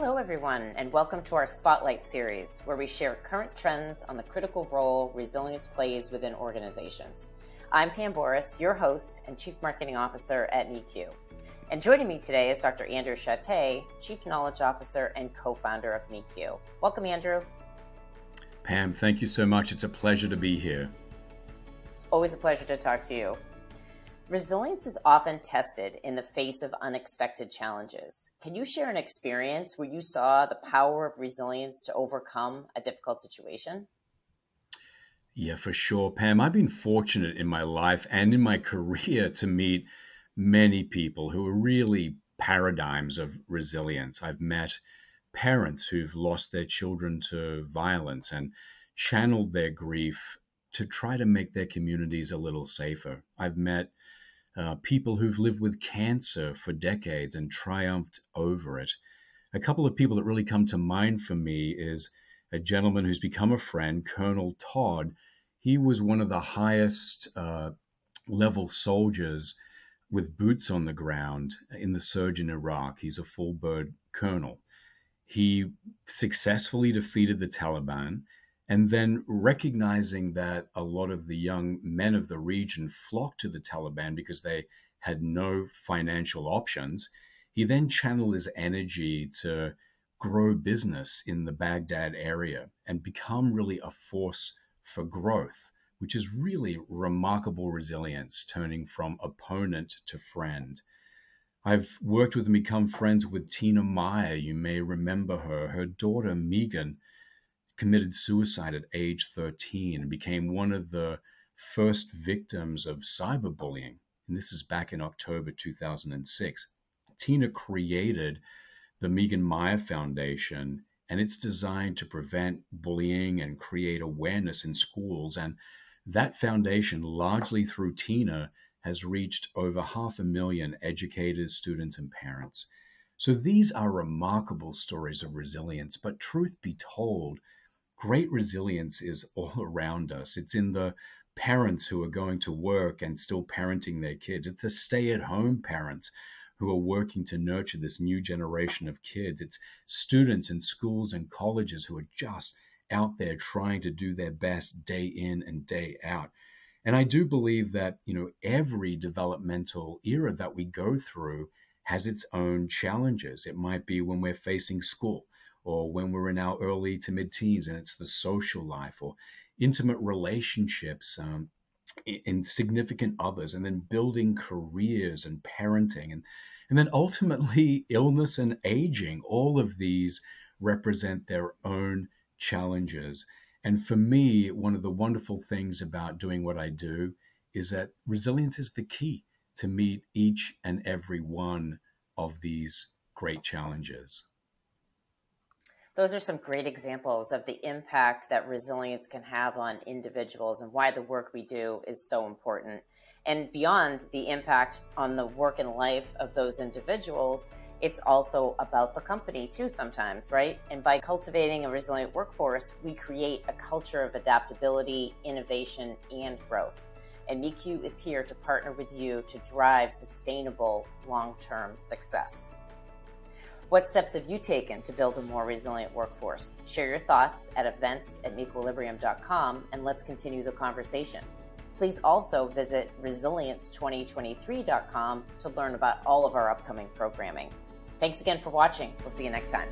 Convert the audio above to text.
Hello everyone, and welcome to our Spotlight series, where we share current trends on the critical role resilience plays within organizations. I'm Pam Boris, your host and Chief Marketing Officer at MECU. And joining me today is Dr. Andrew Shatté, Chief Knowledge Officer and co-founder of MECU. Welcome, Andrew. Pam, thank you so much. It's a pleasure to be here. It's always a pleasure to talk to you. Resilience is often tested in the face of unexpected challenges. Can you share an experience where you saw the power of resilience to overcome a difficult situation? Yeah, for sure, Pam. I've been fortunate in my life and in my career to meet many people who are really paradigms of resilience. I've met parents who've lost their children to violence and channeled their grief to try to make their communities a little safer. I've met people who've lived with cancer for decades and triumphed over it. A couple of people that really come to mind for me is a gentleman who's become a friend, Colonel Todd. He was one of the highest level soldiers with boots on the ground in the surge in Iraq. He's a full bird colonel. He successfully defeated the Taliban, and then recognizing that a lot of the young men of the region flocked to the Taliban because they had no financial options, he then channeled his energy to grow business in the Baghdad area and become really a force for growth, which is really remarkable resilience, turning from opponent to friend. I've worked with and become friends with Tina Meyer. You may remember her. Her daughter, Megan, committed suicide at age 13 and became one of the first victims of cyberbullying. And this is back in October 2006. Tina created the Megan Meyer Foundation, and it's designed to prevent bullying and create awareness in schools. And that foundation, largely through Tina, has reached over 500,000 educators, students, and parents. So these are remarkable stories of resilience, but truth be told, great resilience is all around us. It's in the parents who are going to work and still parenting their kids. It's the stay-at-home parents who are working to nurture this new generation of kids. It's students in schools and colleges who are just out there trying to do their best day in and day out. And I do believe that, every developmental era that we go through has its own challenges. It might be when we're facing school, or when we're in our early to mid-teens and it's the social life or intimate relationships in significant others, and then building careers and parenting, and then ultimately illness and aging. All of these represent their own challenges. And for me, one of the wonderful things about doing what I do is that resilience is the key to meet each and every one of these great challenges. Those are some great examples of the impact that resilience can have on individuals and why the work we do is so important. And beyond the impact on the work and life of those individuals, it's also about the company too sometimes, right? And by cultivating a resilient workforce, we create a culture of adaptability, innovation, and growth. And MECU is here to partner with you to drive sustainable long-term success. What steps have you taken to build a more resilient workforce? Share your thoughts at events@mequilibrium.com and let's continue the conversation. Please also visit resilience2023.com to learn about all of our upcoming programming. Thanks again for watching. We'll see you next time.